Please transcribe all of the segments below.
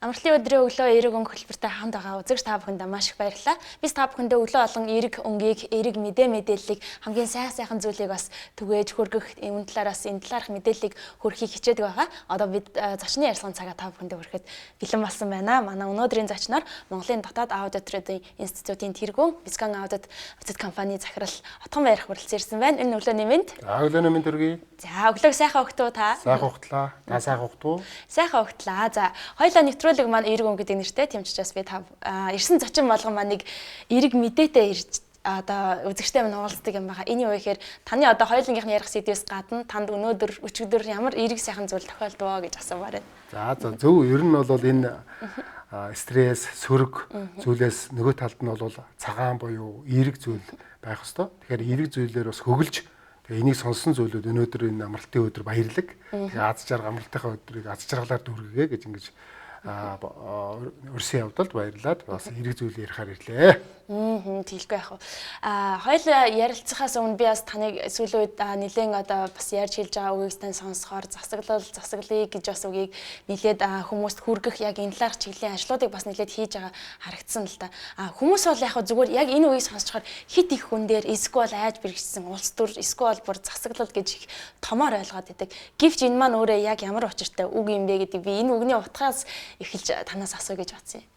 Амралтын өдрийн өглөө эерэг өнгө хөтөлбөртэй хамт байгаа үзэгч та бүхэндээ маш их баярлалаа. Бид та бүхэндээ өглөө олон эерэг өнгийг, эерэг мэдээллийг хамгийн сайхан зүйлийг бас түгээж хүргэх энэ талаараас энэ талаарх мэдээллийг хүргэхийг хичээдэг байгаа. Одоо бид зочны ярилцлагын цагаа та бүхэндээ хүрэхэд бэлэн болсон байна. Манай өнөөдрийн зочноор Монголын дотоод аудит трейдинг институтын тэргүүн Бискан аудит компани захирал Отгон Баярх хүрэлцэн ирсэн байна. Энэ өглөөний мэнд. Өглөөний мэнд төргий. За өглөөг сайхан өгтөө та. Сайхан өгтлаа. Та сайхан өгтөө. Сайхан өгтлаа. За хоёулаа нэвтрүүлэг маань эерэг өнгө гэдэг нэртэй тэмчижээс би та ирсэн зочин болгон маань нэг эерэг мэдээтэй ирж одоо үзэгчтэй минь уулздаг юм байгаа. Энэ юу гэхээр таны одоо хоёулынгийнхны ярих сэдвээс гадна танд өнөөдөр өчигдөр ямар эерэг сайхан зүйл тохиолдвоо гэж асуумаар байна. За зөв ер нь бол энэ стресс, сөрөг зүйлээс нөгөө талд нь бол цагаан буюу эерэг зүйл байх ёстой. Тэгэхээр эерэг зүйлээр бас хөглж тэгээ энийг сонсон зүйлүүд өнөөдөр энэ амралтын өдөр баярлаг. Тэгээ аз жаргал амралтынхаа өдрийг аз жаргалаар дүргэгээ гэж ингэж өрсөн явдалд баярлаад бас эерэг зүйл ярихаар ирлээ. Тэгэлгүй яах вэ? Хоёул ярилцахаас өмнө би бас таныг сүүлийн үед нэлээд одоо бас ярьж хэлж байгаа үгийг тань сонсохоор засаглалыг гэж бас үгийг нэлээд хүмүүст хүргэх яг энэ талаарх чиглэлийн ажлуудыг бас нэлээд хийж байгаа харагдсан л да. Хүмүүс бол яг зүгээр яг энэ үгийг сонсчоор хит их хүн дээр эсвэл айж бэрхшсэн улс төр эсвэл бүр засаглал гэж их томоор ойлгоод байдаг. Гэвч энэ маань өөрөө яг ямар учиртай үг юм бэ гэдэг би энэ үгний утгаас эхэлж танаас асуу гэж бодсон юм.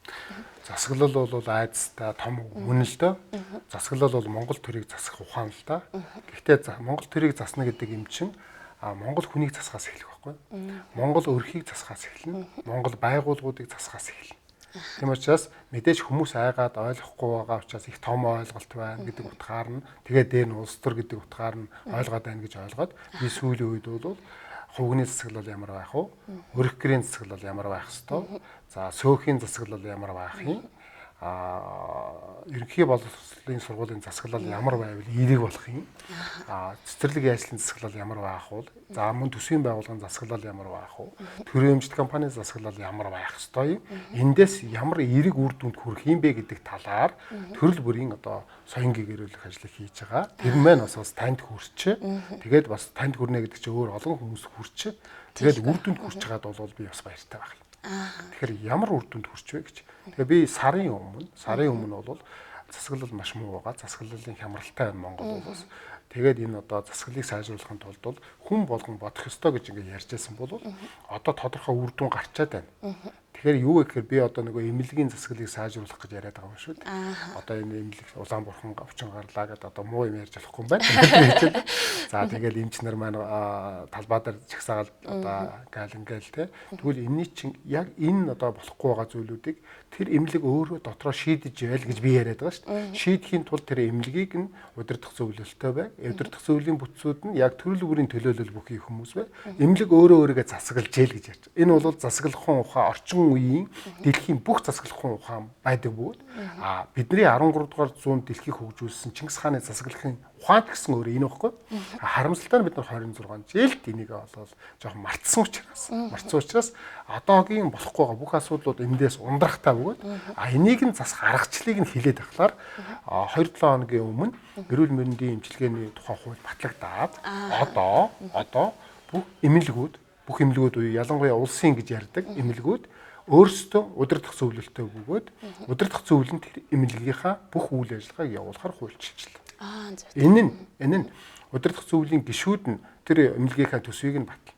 Засаглал бол айдастай том үнэн л дөө. Засаглал бол Монгол төрийг засах ухаан л да. Гэхдээ Монгол төрийг засна гэдэг юм чинь Монгол хүнийг засахаас эхлэх байхгүй. Монгол өрхийг засахаас эхэлнэ. Монгол байгууллагуудыг засахаас эхэлнэ. Тийм учраас мэдээж хүмүүс айгаад ойлгохгүй байгаа учраас их том ойлголт байна гэдэг утгаар нь тэгээд дээр нь улс төр гэдэг утгаар нь ойлгоод байна гэж ойлгоод би сүүлийн үед бол хувийн засаглал ямар байх вэ? Өрх гэрийн засаглал ямар байх ёстой? За сөөхийн засаглал ямар байх юм? Ерөнхий боловсролын сургуулийн засаглал ямар байвал эерэг болох юм? Цэцэрлэг яажлын засаглал ямар байх вэ? За мөн төсвийн байгууллагын засаглал ямар байх вэ? Төрийн эмчит компанийн засаглал ямар байх ёстой юм? Эндээс ямар эерэг үр дүнд хүрэх юм бэ гэдэг талаар төрөл бүрийн одоо соён гэгэрүүлэх ажлыг хийж байгаа. Тэр маань бас танд хүрч. Тэгээд бас танд хүрнэ гэдэг чинь өөр олон хүмүүс хүрч. Тэгээд үр дүнд хүрч байгаад бол би бас баяртай байх юм. Тэгэхээр ямар үр дүнд хүрч вэ гэж. Тэгээ би сарын өмнө бол засаглал маш муу байгаа. Засаглалын хямралтай байна Монгол улс. Тэгээд энэ одоо засаглалыг сайжруулахын тулд бол хүн болгон бодох ёстой гэж ингээд ярьж байсан бол одоо тодорхой үр дүн гарчаад байна. Тэгэхээр юу гэхээр би одоо нөгөө эмнэлгийн засаглалыг сайжруулах гэж яриад байгаа юм шүү дээ. Одоо энэ эмнэлэг улаан бурхан авчин гарлаа гэдэг одоо муу юм ярьж болохгүй юм байна. За тэгэл эмч нар маань талбай дээр чагсаагаад одоо гаалингээл те. Тэгвэл энэний чинь яг энэ одоо болохгүй байгаа зүйлүүдийг тэр эмнэлэг өөрөө дотроо шийдэж байл гэж би яриад байгаа шүү дээ. Шийдэхийн тулд тэр эмнэлгийг нь удирдах зөвлөлтөй бай. Удирдах зөвлөлийн бүтцүүд нь яг төрөл бүрийн төлөөлөл бүхий хүмүүс бай. Эмнэлэг өөрийгөө засаглаж яэл гэж ярьж. Энэ бол засаглахын ухаан орчин үеийн дэлхийн бүх засаглахын ухаан байдаг бөгөөд бидний 13 дугаар зуунд дэлхийг хөгжүүлсэн Чингис хааны засаглахын ухаант гэсэн өөрөө энэ баггүй. Харамсалтай нь бид нар 26 жилд энийг болол жоохон мартсан учраас одоогийн болохгүй байгаа бүх асуудлууд эндээс ундрахтай бөгөөд энийг нь засах аргачлалыг нь хилээд ахлаар 2-7 хоногийн өмнө эрүүл мэндийн эмчилгээний тухай хууль батлагдаад одоо бүх эмнэлгүүд уу ялангуяа улсын гэж ярьдаг эмнэлгүүд өөрсдөө удирдах зөвлөлтөй бөгөөд удирдах зөвлөлд тэр эмнэлгийнхаа бүх үйл ажиллагааг явуулахар хуульчилжлаа. Энэ нь удирдах зөвлөлийн гишүүд нь тэр эмнэлгийнхаа төсвийг нь батлана.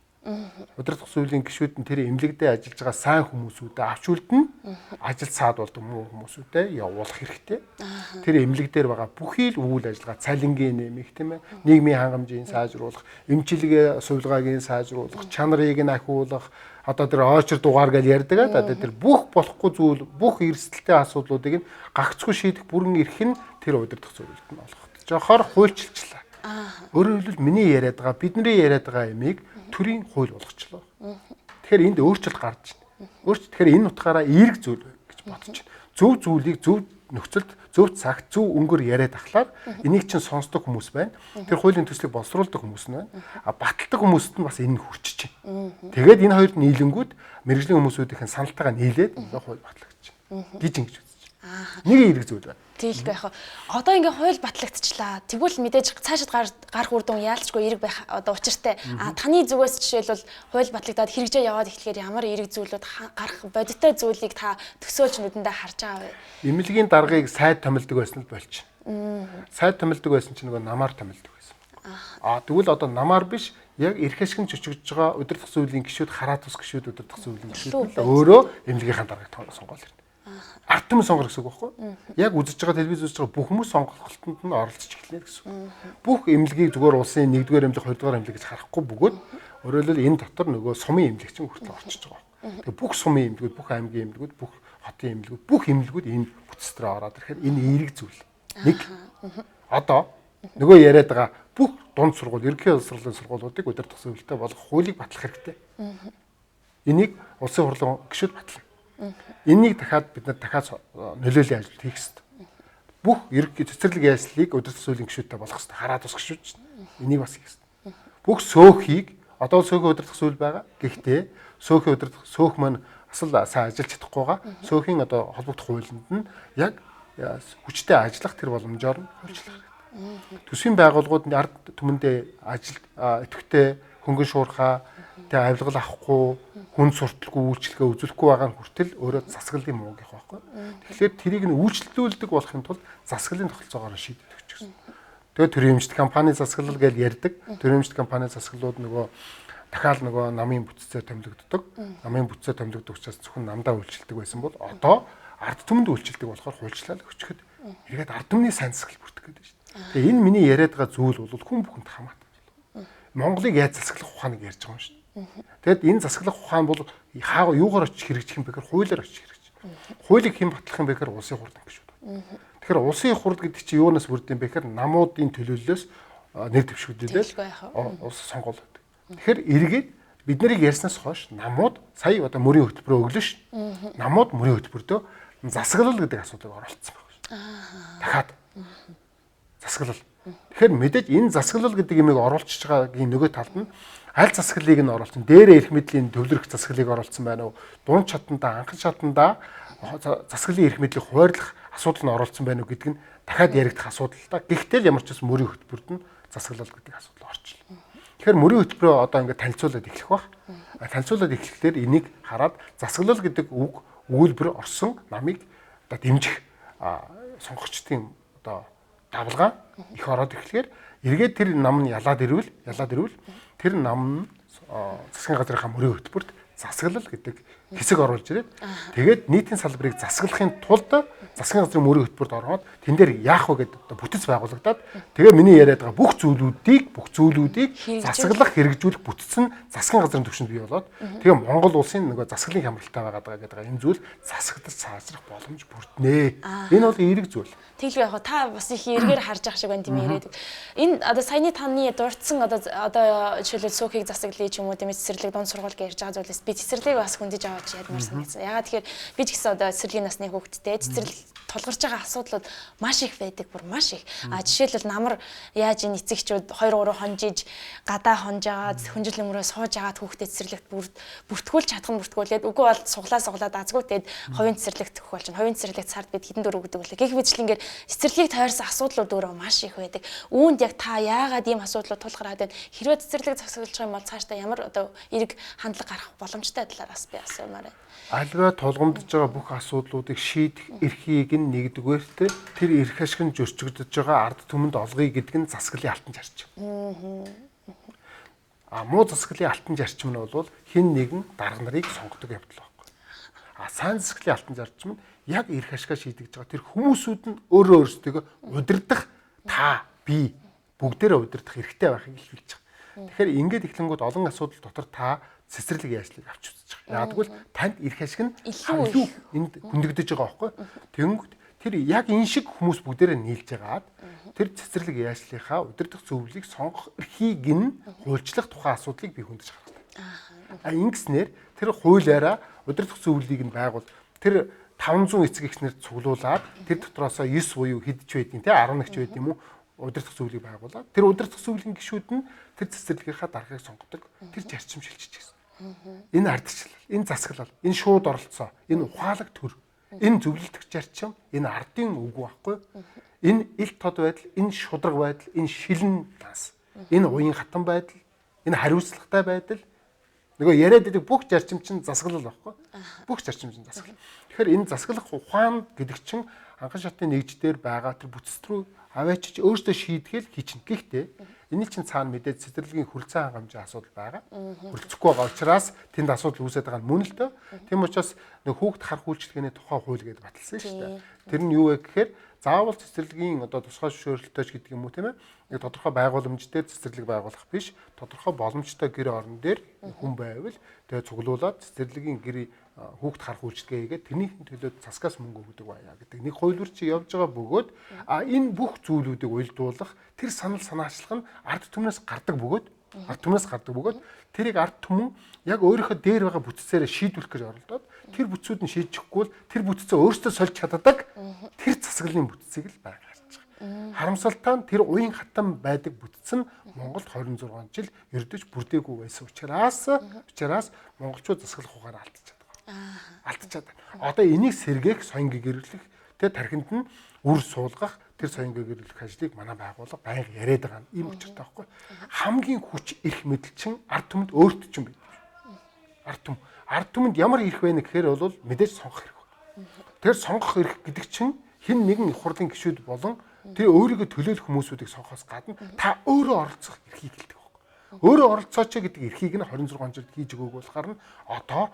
Удирдах зөвлөлийн гишүүд нь тэр эмнэлэгдээ ажиллаж байгаа сайн хүмүүсүүдэд авч үлдэн ажил цаад болдог муу хүмүүсүүдэд явуулах хэрэгтэй. Тэр эмнэлэг дээр байгаа бүхий л үйл ажиллагаа цалингийн нэмэх тийм ээ, нийгмийн хангамжийг сайжруулах, эмчилгээ сувилгаагийн сайжруулах, чанарыг нь ахиулах, одоо тэр очер дугаар гэж ярьдаг аа тэр бүх болохгүй зүйл, бүх эрсдэлтэй асуудлуудыг нь гагцгүй шийдэх бүрэн эрх нь тэр удирдах зөвлөлд нь олгох. Жохоор хуульчилчлаа. Өөрөөр хэлбэл миний яриад байгаа, бидний яриад байгаа ямиг төрийн хууль болгочлоо. Тэгэхээр энд өөрчлөлт гарч байна. Тэгэхээр энэ утгаараа эерэг зүйл гэж бодож байна. Зөв зүйлийг зөв нөхцөлд, зөв цагт, зөв өнгөөр яриад ахлаар энийг чинь сонсдог хүмүүс байна. Тэр хуулийн төслийг боловсруулдаг хүмүүс нь байна. Баталдаг хүмүүст нь бас энэ хүрчиж байна. Тэгээд энэ хоёрт нийлэнгүүд мэргэжлийн хүмүүсүүдийн саналтайгаа нийлээд хууль батлагдаж байна гэж ингэж үзэж байна. Нэг эерэг зүйл байна. Тэгэлгүй яхаа. Одоо ингээ хууль батлагдчихлаа. Тэгвэл мэдээж цаашид гарах үр дүн яалчгүй эерэг байх одоо учиртай. Таны зүгээс жишээлбэл хууль батлагдаад хэрэгжээ яваад эхлэхээр ямар эерэг зүйлүүд гарах бодиттой зүйлийг та төсөөлж нүдэндээ харж байгаа вэ? Эмнэлгийн даргыг сайд томилдог байсан л болж. Сайд томилдог байсан чинь нөгөө намаар томилдог байсан. Тэгвэл одоо намаар биш яг эрх ашигын чөчгөж байгаа удирдах зүйлийн гишүүд хараа тус гишүүд удирдах зүйлийн гишүүд өөрөө эмнэлгийнхаа даргаыг сонгоол ирнэ. Ард түмэн сонгох гэсэн үг байхгүй юу? Яг үзэж байгаа телевиз үзэж байгаа бүх хүмүүс сонголтод нь оролцож эхэлнэ гэсэн үг. Бүх эмнэлгийг зүгээр улсын 1-р эмнэлэг, 2-р эмнэлэг гэж харахгүй бөгөөд өөрөөр хэлбэл энэ дотор нөгөө сумын эмнэлэгчин хүртэл орчиж байгаа. Тэгээ бүх сумын эмнэлгүүд, бүх аймгийн эмнэлгүүд, бүх хотын эмнэлгүүд, бүх эмнэлгүүд энэ бүтц дээр ороод ирэхээр энэ эерэг зүйл. Нэг одоо нөгөө яриад байгаа бүх дунд сургууль, ерөнхий боловсролын сургуулиудыг удирдах зөвлөлтөй болгох хуулийг батлах хэрэгтэй. Энийг улсын хурлын гишүүд батлах. Энийг бид нар дахиад нөлөөллийн ажил хийх хэрэгтэй. Бүх ерөнхий цэцэрлэг яслыг удирдах зөвлөлийн гишүүдтэй болгох хэрэгтэй. Хараа тус гишүүд чинь энийг бас хийх хэрэгтэй. Бүх сөөхийг одоо сөөхөө удирдах зүйл байгаа. Гэхдээ сөөхөө удирдах сөөх маань асал сайн ажиллаж чадахгүйгаа сөөхийн одоо холбогдох хуулинд нь яг хүчтэй ажиллах тэр боломжоор нь хөрчлөх. Төсвийн байгууллагууд ард түмэндээ ажил идэвхтэй хөнгөн шуурхаа тэг авилгал авахгүй хүн сурталгүй үйлчлэгээ үзүүлэхгүй байгаа нь хүртэл өөрөө засаглалын муугийнх байхгүй. Тэгэхээр тэрийг нь үйлчлүүлдэг болохын тулд засаглалын тогтолцоогоор шийддэг ч гэсэн. Тэгээд төрийн эмчит компани засаглал гэж ярьдаг. Төрийн эмчит компани засаглалууд нөгөө дахиад нөгөө намын бүтцээр томилогддог. Намын бүтцээр томилогддог учраас зөвхөн намдаа үйлчлдэг байсан бол одоо ард түмэнд үйлчлдэг болохоор хуульчлал өчгөд эргээд ард түмний сайн засаглал бүрдэх гэдэг шүү дээ. Тэгээ энэ миний яриад байгаа зүйл бол хүн бүхэнд хамаатай. Монголыг яаж засаглах ухааныг ярьж байгаа юм шүү дээ. Тэгэд энэ засаглах ухаан бол юугаар очиж хэрэгжих юм бэ гэхээр хуулиар очиж хэрэгжих. Хуулийг хэн батлах юм бэ гэхээр улсын хурд гişүүд. Тэгэхээр улсын хурд гэдэг чинь юунаас бүрдэх юм бэ гэхээр намуудын төлөөллөөс нэр дэвшүүлээд улс сонгуул гэдэг. Тэгэхээр эргээд бид нарыг ярьснаас хойш намууд сая одоо мөрийн хөтөлбөрөө өглөө ш. Намууд мөрийн хөтөлбөртөө засаглал гэдэг асуудлыг оруулсан байна ш. Дахиад засаглал. Тэгэхээр мэдээж энэ засаглал гэдэг юмыг оруулчихж байгаагийн нөгөө талд нь аль засаглалыг нь оруулсан. Дээрээ эрх мэдлийн төвлөрөх засаглалыг оруулсан байна уу? Дунд шатандаа, анхан шатандаа засаглалын эрх мэдлийг хуваарлах асуудал нь оруулсан байна уу гэдг нь дахиад яригдах асуудал та. Гэхдээ л ямар ч бас мөрийн хөтөлбөрт нь засаглал гэдэг асуудал орчлоо. Тэгэхээр мөрийн хөтөлбөрөө одоо ингээд танилцуулаад эхлэх бах. Танилцуулаад эхлэхээр энийг хараад засаглал гэдэг үг өгүүлбэр орсон намыг одоо дэмжих сонгогчдын одоо давлгаа их ороод ирэхлээр эргээд тэр нам нь ялаад ирвэл тэр нам нь засгийн газрынхаа мөрийн хөтөлбөрт засаглал гэдэг хэсэг оруулж ирээд тэгээд нийтийн салбарыг засаглахын тулд засгийн газрын мөрийн хөтөлбөрт ороод тэн дээр яах вэ гэдэг бүтц байгуулагдаад тэгээ миний яриад байгаа бүх зүйлүүдийг засаглах хэрэгжүүлэх бүтц нь засгийн газрын түвшинд бий болоод тэгээ Монгол улсын нөгөө засаглалын хямралтай байгаа гэдэг энэ зүйл засагдаж цаазрах боломж бүрднэ. Энэ бол эерэг зүйл. Тэглгүй яг та бас их эргээр харж ах шиг байна тийм яриад. Энэ одоо саяны таны дурдсан одоо жишээлбэл сөөхийг засаглая ч юм уу тийм цэцэрлэг дунд сургууль гэж ярьж байгаа зүйлээс би цэцэрлэгийг бас хөндөж аваад ядмаар санагдсан. Ягаад тэгэхээр би ч гэсэн одоо цэцэрлэгийн насны хүүхэдтэй цэцэрлэг тулгарч байгаа асуудлууд маш их байдаг, бүр маш их. Жишээлбэл намар яаж энэ эцэгчүүд 2 3 хонжиж гадаа хонжаад хүнжил өмрөө сууж агаад хүүхдээ цэцэрлэгт бүртгүүлж чадах нь бүртгүүлээд үгүй бол суглаад азгүй тэгээд хувийн цэцэрлэгт өгөх болж байна. Хувийн цэцэрлэгт сард бид хэдэн дөрөв гэдэг үлээ. Гэх мэтлэнгээр цэцэрлэгийг тойрсон асуудлууд өөрөө маш их байдаг. Үүнд яг та яагаад ийм асуудлууд тулгараад байна? Хэрвээ цэцэрлэг засаглаж байгаа юм бол цаашдаа ямар одоо эерэг хандлага гарах боломжтой талаараас би асуумаар байна. Альва тулгамдж байгаа бүх асуудлуудыг шийдэх эрхийг нь нэгдүгээрт тэр эрх ашиг нь зөрчигдөж байгаа ард түмэнд олгоё гэдэг нь засаглалын алтан зарчим. Муу засаглалын алтан зарчим нь бол хэн нэгэн дарга нарыг сонгодог явдал байхгүй. Сайн засаглалын алтан зарчим нь яг эрх ашигаа шийдэж байгаа тэр хүмүүсүүд нь өөрөө өөрсдөө удирдах та би бүгдээрээ удирдах эрхтэй байхыг илэрхийлж байгаа. Тэгэхээр ингээд эхлэнгүүд олон асуудал дотор та цэцэрлэг яажлыг авч үзэж байгаа. Ягдгүйл танд эрх ашиг нь илүү энд хөндөгдөж байгаа байхгүй. Тэгэнгүүт тэр яг энэ шиг хүмүүс бүгдээрээ нийлж байгаад тэр цэцэрлэг яажлынхаа удирдах зөвлөлийг сонгох эрхийг нь хуульчлах тухайн асуудлыг би хөндөж гаргав. Ингэснээр тэр хуулиараа удирдах зөвлөлийг нь байгуул тэр 500 эцэг эхнэр цуглуулад тэр дотроосоо 9 буюу хэд ч байдیں۔ 11 ч байд юм уу удирдах зөвлөлийг байгуулад тэр удирдах зөвлөлийн гишүүд нь тэр цэцэрлэгийнхаа даргаыг сонгодог. Тэр зарчим шилжиж гисэн. Энэ ардчлал, энэ засаглал, энэ шууд оролцоо, энэ ухаалаг төр Энэ зөвлөлтөх зарчим, энэ ардын үг байхгүй. Энэ ил тод байдал, энэ шудраг байдал, энэ шилэн данс, энэ уян хатан байдал, энэ хариуцлагатай байдал. Нөгөө яриад байдаг бүх зарчим чинь засаглал байхгүй. Бүх зарчим чинь засаглал. Тэгэхээр энэ засаглах ухаан гэдэг чинь анхан шатны нэгждэр байгаа тэр бүтц рүү аваачиж өөртөө шийдгээл хийчихнэ. Гэхдээ энэ чинь цаана мэдээд цэцэрлэгийн хүрэлцэн хангамжийн асуудал байгаа. Хүрэлцэхгүй байгаа учраас тэнд асуудал үүсээд байгаа нь мөн л дөө. Тийм учраас нэг хүүхд харах үйлчлэгээний тухай хууль гэдээ баталсан шүү дээ. Тэр нь юу вэ гэхээр заавал цэцэрлэгийн одоо тусгай зөвшөөрлөлтөж гэдэг юм уу тийм ээ. Нэг тодорхой байгууламж дээр цэцэрлэг байгуулах биш. Тодорхой боломжтой гэр орон дээр хүн байвал тэгээ цуглуулад цэцэрлэгийн гэр хүүхд харах үйлчлэгээ хийгээд тэрний төлөө засгаас мөнгө өгдөг байя гэдэг нэг хувилбар чи явж байгаа бөгөөд энэ бүх зүйлүүдийг уялдуулах тэр санал санаачлах нь ард түмнээс гардаг бөгөөд тэрийг ард түмэн яг өөрийнхөө дээр байгаа бүтцээрээ шийдвэрлэх гэж оролдоод тэр бүтцүүд нь шийдчихгүй л тэр бүтцээ өөртөө сольж чаддаг тэр засаглалын бүтцийг л байгаад гарч байгаа. Харамсалтай нь тэр уян хатан байдаг бүтц нь Монголд 26 жил ердөөж бүрдээгүй байсан учраас монголчууд засаглах ухаанаа алдчихад байна. Одоо энийг сэргээх, соён гэгэрлэх, тэ тархинд нь үр суулгах тэр соён гэгэрлэх ажлыг манай байгууллага байнга яриад байгаа юм учиртай байхгүй. Хамгийн хүч эрх мэдэл чинь ард түмэнд өөрт чинь байдаг. Ард түмэнд ямар эрх байна гэхээр бол мэдээж сонгох эрх байна. Тэр сонгох эрх гэдэг чинь хэн нэгэн их хурлын гишүүд болон тэр өөрийгөө төлөөлөх хүмүүсүүдийг сонгохоос гадна та өөрөө оролцох эрхийг хэлдэг байхгүй. Өөрөө оролцооч гэдэг эрхийг нь 26 жилд хийж өгөөг болохоор нь одоо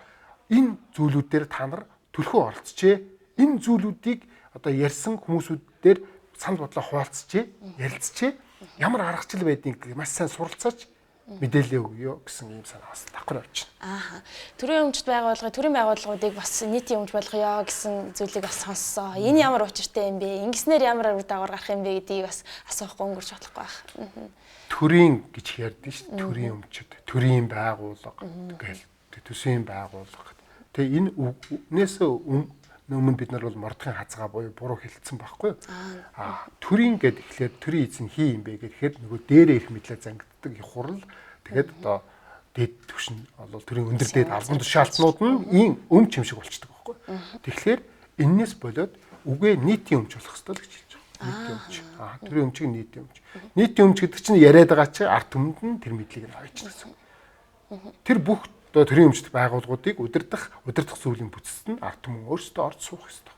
энэ зүйлүүдээр та нар төлхөө оролцжээ. Энэ зүйлүүдийг одоо ярьсан хүмүүсүүдээр санал бодлоо хуваалцжээ, ярилцжээ. Ямар аргачлал байдгийг маш сайн суралцаач мэдээлэл өгөө гэсэн юм санаас давхар явж байна. Төрийн байгууллагуудыг бас нийтийн өмч болгоё гэсэн зүйлийг бас сонссон. Энэ ямар учиртай юм бэ? Ингэснээр ямар үр дагавар гарах юм бэ гэдгийг бас асуухгүй өнгөрч болохгүй байх. Төрийн гэж ярьдэн шүү дээ. Төрийн өмчөд, төрийн байгууллага гээл төсвийн байгууллага. Тэгээ энэ үгнээс өмнө бид нар бол мордхын хазгаа буюу буруу хэлсэн байхгүй юу? Төрийн гэд ихлээр төрийн эзэн хий юм бэ гэхээр нөгөө дээрээ их мэдлээ зангиддаг их хурал тэгээд одоо дээд түвшин бол төрийн өндөр дээд албан тушаалтнууд нь ийм чимшиг болчдөг байхгүй юу? Тэгэхээр энээс болоод үгээ нийтийн өмч болох ёстой л гэж хэлж байгаа. Нийтийн өмч. Төрийн өмчийг нийтийн өмч. Нийтийн өмч гэдэг чинь яриад байгаа чи ард түмэнд нь тэр мэдлийг нь авч гэсэн. Тэр бүх одоо төрийн өмчт байгууллагуудыг удирдах зүйлийн бүтцэд нь ард түмэн өөрсдөө орж суух ёстой.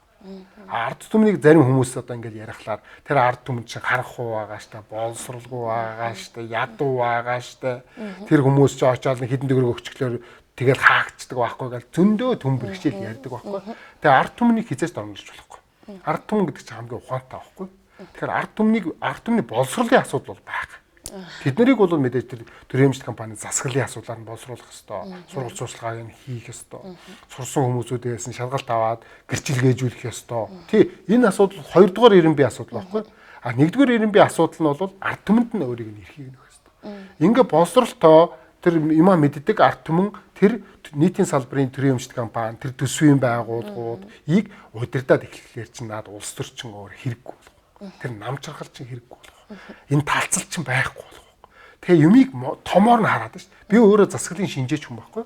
Ард түмнийг зарим хүмүүс одоо ингээл ярихлаар тэр ард түмэн чинь харах уу байгаа штэ, боловсралгүй байгаа штэ, ядуу байгаа штэ. Тэр хүмүүс ч очоод хэдэн төгрөг өгчлөөр тэгэл хаагчдаг байхгүй гал зөндөө төм бэрхшээл ярьдаг байхгүй. Тэгээ ард түмнийг хизээж дормжилж болохгүй. Ард түмэн гэдэг чинь хамгийн ухаантай байхгүй. Тэгэхээр ард түмний боловсролын асуудал бол байгаа. Тэднийг бол мэдээж тэр төрийн эмчит компани засаглалын асуудлаар нь боловсруулах ёстой. Сургууль сурчлагыг нь хийх ёстой. Сурсан хүмүүсүүдээс нь шалгалт аваад гэрчилгээжүүлэх ёстой. Энэ асуудал хоёрдугаар ирэн бие асуудал байхгүй. Нэгдүгээр ирэн бие асуудал нь бол ард түмэнд нь өөрийг нь эрхийг нөх ёстой. Ингээ боловсролтоо тэр юмаа мэддэг ард түмэн тэр нийтийн салбарын төрийн эмчит компани, тэр төсвийн байгууллагуудыг удирдах эхлэхээр чинь наад улс төр чинь өөр хэрэггүй болох. Тэр намчрахал чинь хэрэггүй болох. Энэ талцал чинь байхгүй болох. Тэгээ юмыг томоор нь хараад шүү дээ. Би өөрөө засаглалын шинжээч хүн байхгүй.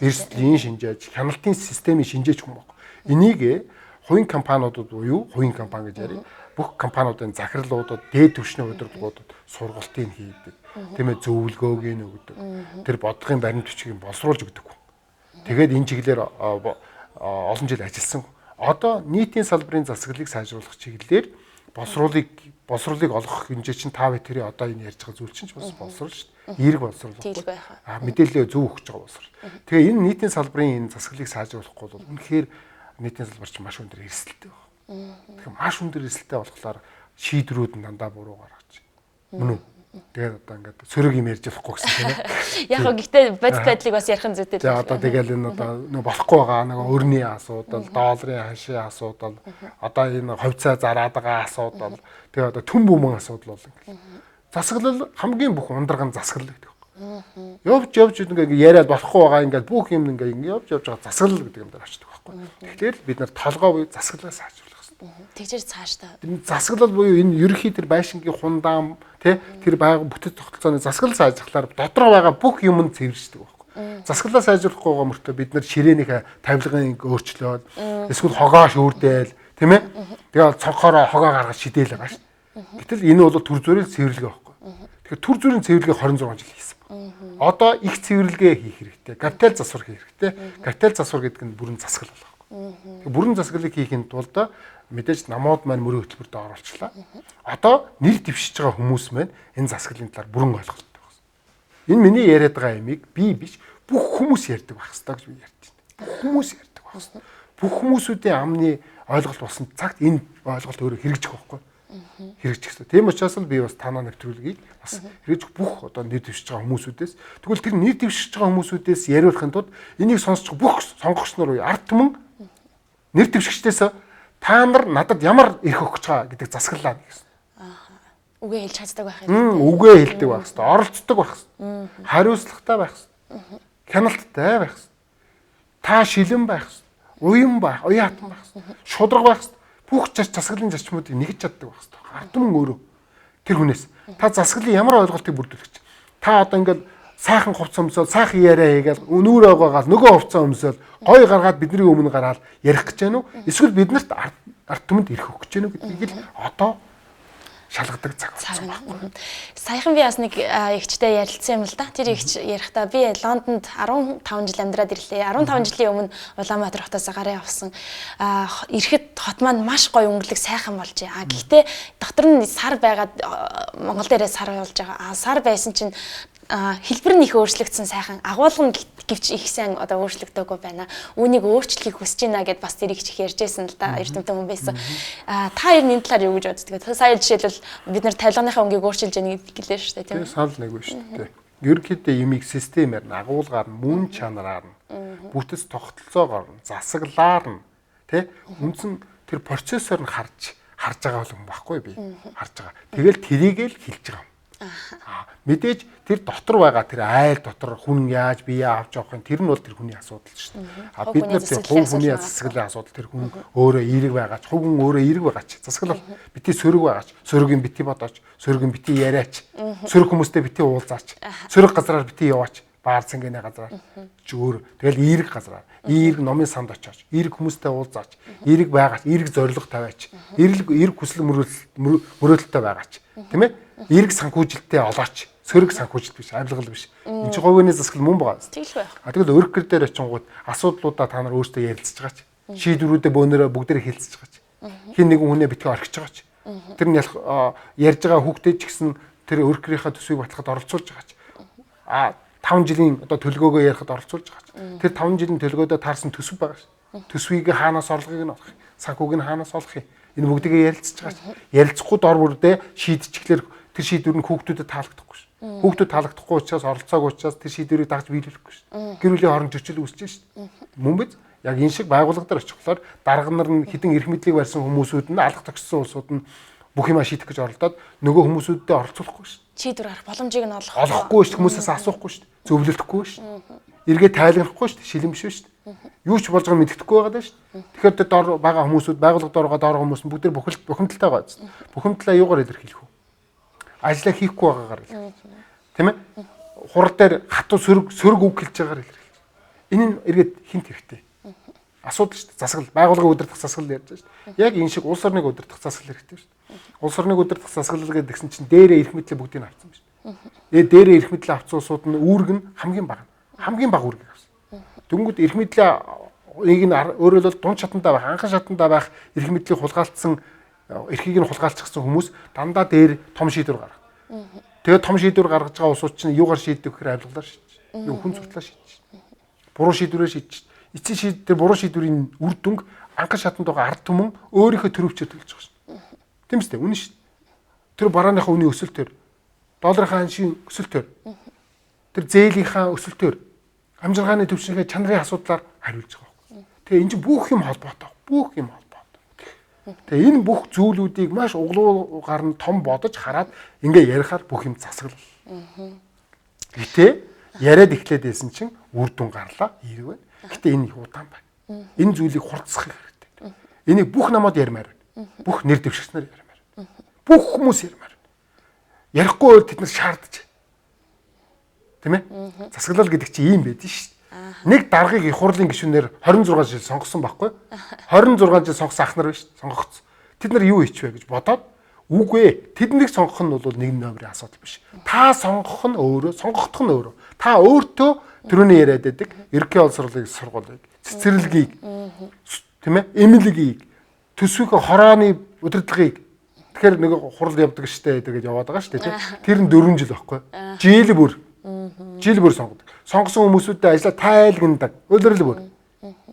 Эрсдлийн шинжээч, хяналтын системийн шинжээч хүн байхгүй. Энийг хувийн компаниудад буюу хувийн компани гэж ярив. Бүх компаниудын захирлуудад, дээд түвшний удирдлагуудад сургалтыг хийдэг. Тийм ээ, зөвлөгөөг нь өгдөг. Тэр бодлогын баримт бичгийг боловсруулж өгдөг. Тэгээд энэ чиглэлээр олон жил ажилласан. Одоо нийтийн салбарын засаглалыг сайжруулах чиглэлээр боловсруулыг олох хэмжээ чинь 5 тэрийн одоо энэ ярьж байгаа зүйл чинь бас боловсрол шүү дээ. Эерэг боловсрол. Мэдээлэл зөв өгч байгаа боловсрол. Тэгээ энэ нийтийн салбарын энэ засаглалыг сайжруулахгүй бол үнэхээр нийтийн салбар чинь маш өндөр эрсдэлтэй байна. Тэгэхээр маш өндөр эрсдэлтэй болохоор шийдвэрүүд нь дандаа буруу гаргаж байна. Мөн үү? Тэгээд одоо ингээд сөрөг юм ярьж болохгүй гэсэн тийм ээ. Яг гоо гэхдээ бодит байдлыг бас ярих нь зүйтэй. За одоо тэгэл энэ одоо нэг болохгүй байгаа нэг өрний асуудал, долларын хашийн асуудал, одоо энэ хувьцаа зараад байгаа асуудал, тэгээ одоо түн бүмэн асуудал бол ингээд. Засаглал хамгийн бүх ундраган засаглал гэдэг. Явж ингээд яриад болохгүй байгаа ингээд бүх юм ингээд явж байгаа засаглал гэдэг юм дээр очдог байхгүй. Тэгэхээр бид нар толгой буюу засаглалаа сайжруулах хэрэгтэй. Тэгжэр цаашдаа. Засаглал буюу энэ ерөнхий тэр байшингийн хундаам тэр байгаль бүтэц тогтолцооны засаглал сайжруулахаар дотроо байгаа бүх юм нь цэвэрждэг байхгүй. Засаглалаа сайжруулахгүй байгаа мөртөө бид нар ширээнийхээ тавилгын өөрчлөөд эсвэл хогоо шүүрдээл тийм ээ. Тэгээд цонхороо хогоо гаргаж шидэл байгаа шүү. Гэтэл энэ бол төр зүрийн цэвэрлэгээ байхгүй. Тэгэхээр төр зүрийн цэвэрлэгээ 26 жил хийсэн. Одоо их цэвэрлэгээ хийх хэрэгтэй. Капитал засвар хийх хэрэгтэй. Капитал засвар гэдэг нь бүрэн засаглал байхгүй. Бүрэн засаглалыг хийхэд тулд мэдээж намууд маань мөрийн хөтөлбөрт оруулчлаа. Одоо нэр дэвшиж байгаа хүмүүс маань энэ засаглалын талаар бүрэн ойлголттой байна. Энэ миний яриад байгаа ямиг би биш бүх хүмүүс ярьдаг байх хэрэгтэй гэж би ярьж байна. Бүх хүмүүс ярьдаг байх хэрэгтэй. Бүх хүмүүсүүдийн амны ойлголт болсон цагт энэ ойлголт өөрөө хэрэгжих байхгүй. Хэрэгжих хэрэгтэй. Тийм учраас л би бас танаа нэвтрүүлгийг бас хэрэгжих бүх одоо нэр дэвшиж байгаа хүмүүсүүдээс тэгвэл тэр нэр дэвшиж байгаа хүмүүсүүдээс яриулахын тулд энийг сонсож бүх сонгогч нар ард түмэн нэр дэвшигчдээс та нар надад ямар эрх өгч байгаа гэдэг засаглалаа гэсэн. Үгээ хэлж чаддаг байх юм. Үгээ хэлдэг байх хэрэгтэй. Оролцдог байх хэрэгтэй. Хариуцлагатай байх хэрэгтэй. Хяналттай байх хэрэгтэй. Та шилэн байх хэрэгтэй. Уян байх, уян хатан байх хэрэгтэй. Шудраг байх хэрэгтэй. Бүх засаглалын зарчмуудыг нэгж чаддаг байх хэрэгтэй. Ард түмэн өөрөө тэр хүнээс та засаглалын ямар ойлголтыг бүрдүүлэх чинь. Та одоо ингээд сайхан хувцас өмсөөл, сайхан яриа хийгээл нүүр байгаагаал нөгөө хувцас өмсөөл гой гаргаад бидний өмнө гараад ярих гэж байна уу? Эсвэл биднэрт ард түмэнд ирэх өгч байна уу гэдгийг л одоо шалгадаг цаг байна. Саяхан би бас нэг эгчтэй ярилцсан юм л да. Тэр эгч ярихдаа би Лондонд 15 жил амьдраад ирлээ. 15 жилийн өмнө Улаанбаатар хотоос гараа явсан. Ирэхэд хот маань маш гоё өнгөлөг сайхан болжээ. Гэхдээ дотор нь сар байгаад Монгол дээрээ сар болж байгаа. Сар байсан чинь хэлбэр нь их өөрчлөгдсөн сайхан агуулган гэвч их сайн одоо өөрчлөгдөөгүй байна. Үүнийг өөрчлөхийг хүсэж байна гэд бас тэр их чих ярьжсэн л да. Эрдэмтэн хүн байсан. Та ер нь энэ талаар юу гэж боддог? Сая жишээлбэл бид нар тавилганыхаа өнгийг өөрчилж яах гэж гэлээ шүү дээ, тийм үү? Санал нэг байна шүү дээ. Ерөнхийдөө ямиг системээр нь агуулгаар нь мөн чанараар нь бүтэц тогтолцоогоор нь засаглаар нь тий үндсэн тэр процессор нь харж байгаа юм баггүй би харж байгаа. Тэгэл тэрийг л хэлж байгаа юм. Мэдээж тэр дотор байгаа тэр айл дотор хүн яаж бие авч явах юм тэр нь бол тэр хүний асуудал шүү дээ. Бид нар тэр хүний засаглалын асуудал тэр хүн өөрөө эерэг байгаач, хувь хүн өөрөө эерэг байгаач. Засаглал бити сөрөг байгаач, сөрөгийн бити бодооч, сөрөгийн бити яриач, сөрөг хүмүүстэй бити уулзаач, сөрөг газраар бити яваач, баар цэнгэнэ газраар ч өөр. Тэгэл эерэг газраар, эерэг номын санд очооч, эерэг хүмүүстэй уулзаач, эерэг байгаач, эерэг зориг тавиач, эерэг хүсэл мөрөөдөлтэй байгаач. Тийм ээ? Эерэг санхүүжилттэй олооч. Сөрөг санхүүжилт биш, авилгал биш. Энд чинь говийн засаглал мөн байгаа. Тэгэл байх. Тэгэл өргөр дээр очингууд асуудлуудаа та нар өөрсдөө ярилцж байгаач. Шийдвэрүүдээ бөөнөрөө бүгдээрээ хэлцэж байгаач. Хин нэгэн хүнээ битгий орхиж байгаач. Тэр нь ярьж байгаа хүүхдээ ч гэсэн тэр өргөрийнхаа төсвийг батлахад оролцуулж байгаач. 5 жилийн одоо төлгөөгөө ярихад оролцуулж байгаач. Тэр 5 жилийн төлгөөдөө таарсан төсөв байгаа ш. Төсвийг хаанаас орлогыг нь олох юм. Санхүүг нь хаанаас олох юм. Энэ бүгдийг ярилцж байгаач. Ярилцахгүй дор бүрдээ шийдчихлээр тэр шийдвэр нь хүүхдүүдэд таалагдахгүй ш. Хүүхдүүд таалагдахгүй учраас оролцоогүй учраас тэр шийдвэрийг дагж биелүүлэхгүй ш. Гэр бүлийн хооронд зөрчил үүсэж ш. Мөн биз? Яг энэ шиг байгууллага дээр очихлоор дарга нар нь хідэн эрх мэдлийг барьсан хүмүүсүүд нь алга тогтсон улсууд нь бүх юма шийдэх гэж оролдоод нөгөө хүмүүсүүддээ оролцуулахгүй ш. Шийдвэр гарах боломжийг нь олохгүй ш. Хүмүүсээс асуухгүй ш. Зөвлөлдөхгүй ш. Эргээ тайлгнахгүй ш. Шилэмшвэ ш. Юу ч болж байгааг мэддэхгүй байгаа ш. Тэгэхээр тэр дор байгаа хүмүүсүүд байгууллага дор байгаа хүмүүс нь бүгд бухимдалтай байгаа ш. Бухимдалаа юугаар илэрхийлэх вэ? Ажлаа хийхгүй байгаагаар илэрхийлэх. Тийм ээ? Хурал дээр хатуу сөрөг үг хэлж байгаагаар илэрхийлэх. Энэ нь эргээд хинт хэрэгтэй. Асуудал шүү дээ. Засаглал, байгууллагын удирдах засаглал ярьж байгаа шүү дээ. Яг энэ шиг улс орныг удирдах засаглал хэрэгтэй шүү дээ. Улс орныг удирдах засаглал гэдгсэн чинь дээрээ эрх мэдлээ бүгдийг авсан байна шүү дээ. Дээрээ эрх мэдлээ авсан улсууд нь үүрэг нь хамгийн бага. Хамгийн бага үүрэг авсан. Дүнгууд эрх мэдлээ нэг нь өөрөөр хэлбэл дунд шатандаа байх, анхан шатандаа байх эрх мэдлийг хулгайлцсан эрхийг нь хулгайлцсан хүмүүс дандаа дээр том шийдвэр гаргах. Тэгээд том шийдвэр гаргаж байгаа улсууд чинь юугаар шийддэг гэхээр авилгалаар шийдэж. Юу хүн судлаа шийдэж. Буруу шийдвэрээр шийдэж. Эцсийн шийдвэр буруу шийдвэрийн үр дүнг анхан шатанд байгаа ард түмэн өөрийнхөө төрөвчөд төлж байгаа шүү. Тийм үстэй үнэн шүү. Тэр барааныхаа үнийн өсөлтөөр, долларын аншийн өсөлтөөр, тэр зээлийнхаа өсөлтөөр, амжиргааны төвшинхээ чанарын асуудлаар хариулж байгаа. Тэгээ энэ чинь бүх юм холбоотой. Бүх юм холбоотой. Тэгээ энэ бүх зүйлүүдийг маш углуугаар нь том бодож хараад ингээ ярихаар бүх юм засаглал. Гэтэ яриад эхлээд байсан чинь үр дүн гарлаа, эерэг байна. Гэтэ энэ удаан байна. Энэ зүйлийг хурцсах хэрэгтэй. Энийг бүх намууд ярмаар байна. Бүх нэр дэвшигчнэр ярмаар байна. Бүх хүмүүс ярмаар байна. Ярихгүй бол тэд нар шаардж. Тийм ээ? Засаглал гэдэг чинь ийм байдэн шүү дээ. Нэг даргаыг их хурлын гишүүнээр 26 жил сонгосон байхгүй. 26 жил сонгосон ах нар биш сонгогдсон. Тэд нар юу хийчихвэ гэж бодоод үгүй ээ. Тэднийг сонгох нь бол нэг номерын асуудал биш. Та сонгох нь өөрөө, сонгогдох нь өөрөө. Та өөртөө түрүүний яриад байдаг ерөнхий улс хурлын сургуулийг, цэцэрлэгийг, тийм ээ? Эмнэлгийг, төсвийн хорооны удирдлагыг тэгэхээр нэг хурал явдаг штэ тэгээд яваад байгаа штэ тийм. Тэр нь 4 жил байхгүй. Жил бүр сонгодог. Сонгосон хүмүүсүүдтэй ажилла тайлгнадаг. Өөрөөр бүр.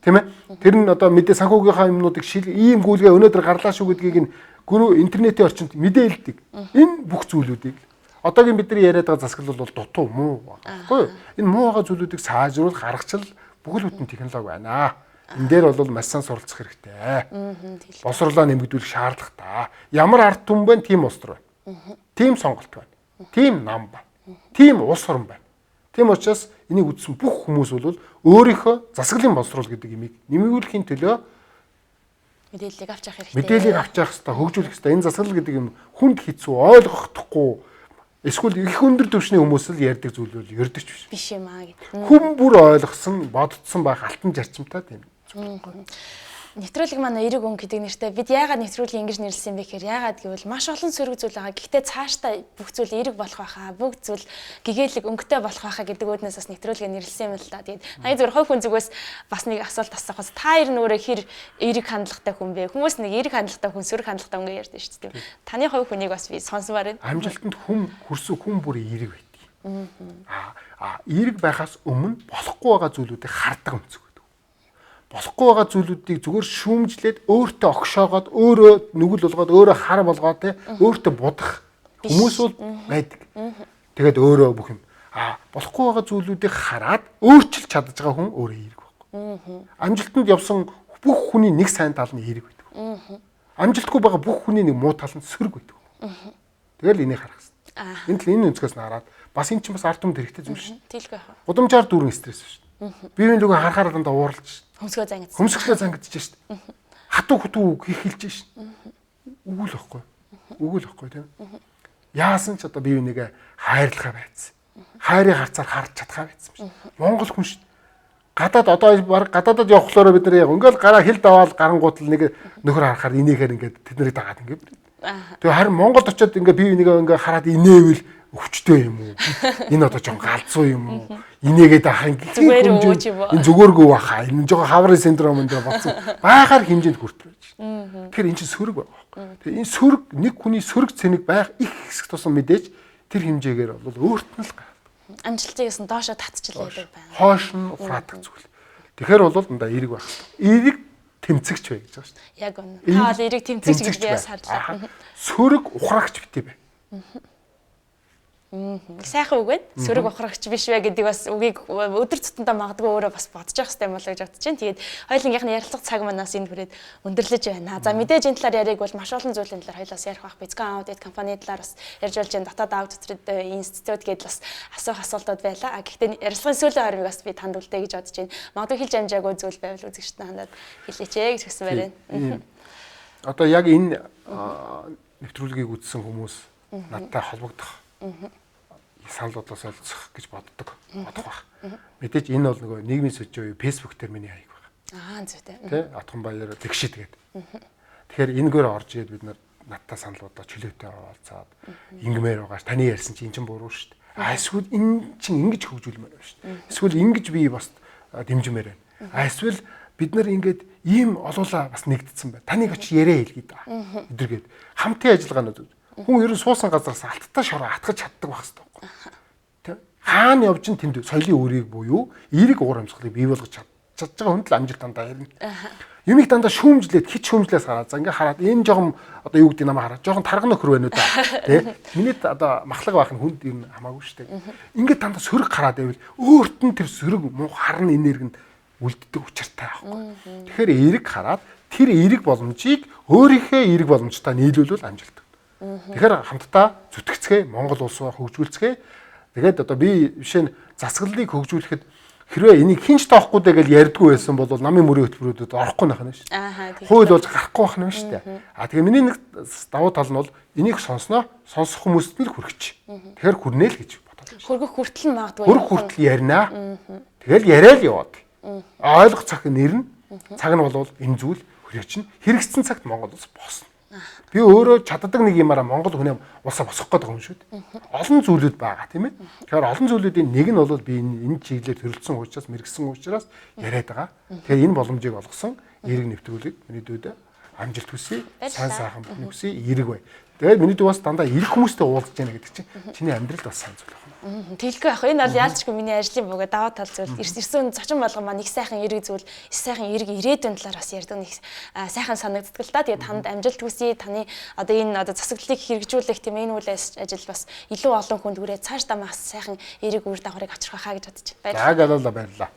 Тийм ээ. Тэр нь одоо мэдээ санхүүгийнхаа юмнуудыг ийм гүйлгээ өнөөдөр гарлаа шүү гэдгийг нь гүрүү интернетийн орчинд мэдээлдэг. Энэ бүх зүйлүүдийг одоогийн бидний яриад байгаа засаглал бол дутуу муу баггүй. Энэ муу байгаа зүйлүүдийг сайжруулах гаргачл бүхэл бүтэн технологи байна. Энэ дээр бол маш сан суралцах хэрэгтэй. Босруулаа нэмэгдүүлэх шаардлагатай. Ямар ард түмэн байна, тийм улс төр байна. Тийм сонголт байна. Тийм нам байна. Тийм улс орн байна. Тийм учраас энийг үзсэн бүх хүмүүс бол өөрийнхөө засаглалын боловсруул гэдэг имийг нэмэгдүүлэхийн төлөө мэдээллийг авч явах хэрэгтэй. Мэдээллийг авч явах хэрэгтэй, хөгжүүлэх хэрэгтэй. Энэ засаглал гэдэг юм хүнд хэцүү, ойлгохдохгүй эсвэл их өндөр түвшний хүмүүс л ярьдаг зүйл бол ердөгч биш. Биш юм аа гэдэг. Хүн бүр ойлгосон, бодцсон байх алтан зарчимтай тийм. Нэвтрүүлэг маань эрэг өнгө гэдэг нэртэй бид яагаад нэвтрүүлгийг ингэж нэрлсэн бэ гэхээр яагаад гэвэл маш олон сөрөг зүйл байгаа. Гэхдээ цаашдаа бүх зүйл эрэг болох байхаа, бүх зүйл гэгээлэг өнгөтэй болох байхаа гэдэг үүднээс бас нэвтрүүлгийг нэрлсэн юм л та. Тэгээд хаяа зүгээр хувь хүн зүгээс бас нэг асуулт асуух бас та ер нь өөрөө хэр эрэг хандлагатай хүн бэ? Хүмүүс нэг эрэг хандлагатай хүн, сөрөг хандлагатай хүн ярьдаг шүү дээ. Таны хувь хүнийг бас би сонсомоор байна. Амжилтанд хүрсэн хүн бүр эрэг байдаг. Эрэг байхаас өмнө болохгүй байгаа зүйлүүдийг хардаг өнцөг. Болохгүй байгаа зүйлүүдийг зүгээр шүүмжлээд өөртөө огшоогоод өөрөө нүгэл болгоод өөрөө хар болгоод өөртөө будах хүмүүс бол байдаг. Тэгээд өөрөө бүх юм болохгүй байгаа зүйлүүдийг хараад өөрчилж чадж байгаа хүн өөрөө эрэг байхгүй. Амжилтанд явсан бүх хүний нэг сайн тал нь эрэг байдаг. Амжилтгүй байгаа бүх хүний нэг муу тал нь сөрөг байдаг. Тэгэл энийг харах хэрэгтэй. Энэ өнцгөөс нь хараад бас эн чинь бас ард түмэнд хэрэгтэй зүйл шүү. Тэглгүй яах вэ? Удамжаар дүүрэн стресс шүү. Биеийн лүгөө харахаар дандаа ууралж Хөмсгөлөө зангидж шít. Хатуу хутуу хийх хэлж шít. Үгүй л байхгүй тийм. Яасан ч одоо бие бинийгээ хайрлахаа байцсан. Хайрыг харцаар харж чадхаа байцсан биш. Монгол хүн шít. Гадаад одоо баг гадаадад явхлаараа бид нар яг ингээл гараа хил даваал гарангууд л нэг нөхөр харахаар инээхээр ингээд тэднийг дагаад ингээд. Тэгээ харин Монголд очиод ингээд бие бинийгээ ингээд хараад инээвэл өвчтэй юм уу? Энэ одоо жоо галзуу юм уу? Инээгээд ахын зүгээр өгөөч юм уу? Энэ зүгээргүй баха. Энэ жоо хаврын синдром энэ болсон. Баагаар хэмжээнд хүртэл байж. Тэгэхээр эн чинь сөрөг байгаа. Тэгээ энэ сөрөг нэг хүний сөрөг цэник байх их хэсэг тусам мэдээж тэр хэмжээгээр бол өөрт нь л амжилтыг нь доошо татчихлаа байдаг байна. Хоош нь ухраадаг зүйл. Тэгэхээр бол дандаа эерэг байх. Эерэг тэмцэгч бай гэж байгаа шүү дээ. Яг үнэ. Та бол эерэг тэмцэгч гэж би сарлаа. Сөрөг ухраагч битээ бай. Сайхан үг байна. Сөрөг ухрагч биш вэ гэдэг бас үгийг өдөр тутамдаа магадгүй өөрөө бас бодож явах хэрэгтэй болоо гэж бодож байна. Тэгээд хоёулынгийнхны ярилцлага цаг манаас энэ хүрээд өндөрлөж байна. За мэдээж энэ талаар яриг бол маш олон зүйлийн талаар хоёулаас ярих байх. Бицган аудит компани талаар бас ярьж болж байна. Дотоод аудиторд институт гэдэл бас асуух асуултууд байлаа. Гэхдээ ярилцлагын сүүлийн хармыг бас би танд үлдээ гэж бодож байна. Магадгүй хэлж амжаагүй зүйл байвал үзэгчтэй хандаад хэлээч гэж хүсэн байна. Одоо яг энэ нэвтрүүлгийг үзсэн хүмүүс надтай холбогдох саналуудаас олцох гэж боддог байх. Мэдээж энэ бол нөгөө нийгмийн сүлжээ үе Facebook дээр миний хаяг байна. Зүйтэй. Тэ Атхан баяраа тэгшээ тэгээд. Тэгэхээр энэгээр орж ирээд бид надтай саналуудаа чөлөөтэй оролцоод ингмээр байгаа ш. Таны ярьсан чинь эн чинь буруу ш. Эсвэл энэ чинь ингэж хөгжүүлмээр байна ш. Эсвэл ингэж би бас дэмжмээр байна. Эсвэл бид нар ингээд ийм олуулаа бас нэгдсэн байна. Таныг очиж яриа хэлгээд байгаа. Эдэргээд хамтын ажиллагаанууд хүн ер нь суусан газараас алттай шороо атгаж чаддаг байх хэрэгтэй байхгүй. Тэ? Хаана явж ин тэнд соёлын өрийг буюу эерэг уур амьсгалыг бий болгож чадж байгаа хүнд л амжилт дандаа ярина. Юмыг дандаа шүүмжлээд хит шүүмжлээс хараад за ингээ хараад энэ жоохон одоо юу гэдэг намаа хараад жоохон тарган нөхөр байна уу да. Тэ? Миний одоо махлаг байх нь хүнд ер нь хамаагүй шүү дээ. Ингээ дандаа сөрөг хараад байвал өөрт нь тэр сөрөг муу харна энерги нь үлддэг учиртай байхгүй. Тэгэхээр эерэг хараад тэр эерэг боломжийг өөрийнхөө эерэг боломжтой нийлүүлвэл амжилт. Тэгэхээр хамтдаа зүтгэцгээ Монгол улсаа хөгжүүлцгээ. Тэгээд одоо би жишээ нь засаглалыг хөгжүүлэхэд хэрвээ энийг хинч тоохгүй даа гэж ярьдгүй байсан бол намын мөрийн хөтөлбөрүүдэд орохгүй байх нь шүү дээ. Хууль болж гарахгүй байх нь шүү дээ. Тэгээ миний нэг давуу тал нь бол энийг сонсноо сонсох хүмүүст нь л хүрч. Тэгэхээр хүрнэ л гэж бодож Хөргөх хүртэл магадгүй. Хөргөх хүртэл ярина. Тэгэл яриад яваад. Ойлгох цаг нэрнэ. Цаг нь бол энэ зүйл хүрээч нь хэрэгцсэн цагт Монгол улс босно. Би өөрөө чаддаг нэг юмараа Монгол хүнээ улсаа босгох гэдэг юм шүү дээ. Олон зүйлүүд байгаа тийм ээ. Тэгэхээр олон зүйлүүдийн нэг нь бол би энэ чиглэлээр төрөлцсөн учраас мэрэгсэн учраас яриад байгаа. Тэгэхээр энэ боломжийг олгосон эерэг нэвтрүүлэг миний дүүдэд амжилт хүсье. Сайн сайхан бүхний хүсье. Эерэг бай. Тэгээд миний дүү бас дандаа эерэг хүмүүстэй уулзж яана гэдэг чинь чиний амьдралд бас сайн зүйл байна. Тэлгүй ах. Энэ бол яалчгүй миний ажлын бөгөө даваа тал зүйл. Ирсэн зочин болгоо маань их сайхан эерэг зүйл, их сайхан эерэг ирээдүйн талаар бас ярьдаг нэг сайхан санагддаг л да. Тэгээд танд амжилт хүсье. Таны одоо энэ засаглалыг хэрэгжүүлэх тийм энэ үйл ажил бас илүү олон хүнд хүрээ цаашдаа маш сайхан эерэг үр дагаврыг авчрах хаа гэж бодож байна. Баярлалаа.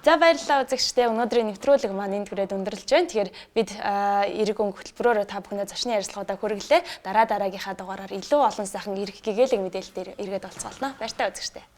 За баярлалаа үзэгчдээ. Өнөөдрийн нэвтрүүлэг маань энд хүрээд өндөрлөж байна. Тэгэхээр бид эерэг өнгө хөтөлбөрөөр та бүхэнд зочны ярилцлагуудаа хүргэлээ. Дараагийнхаа дугаараар илүү олон сайхан эерэг гэгээлэг мэдээлэлээр эргээд олцгоолно. Баяртай үзэгчдээ.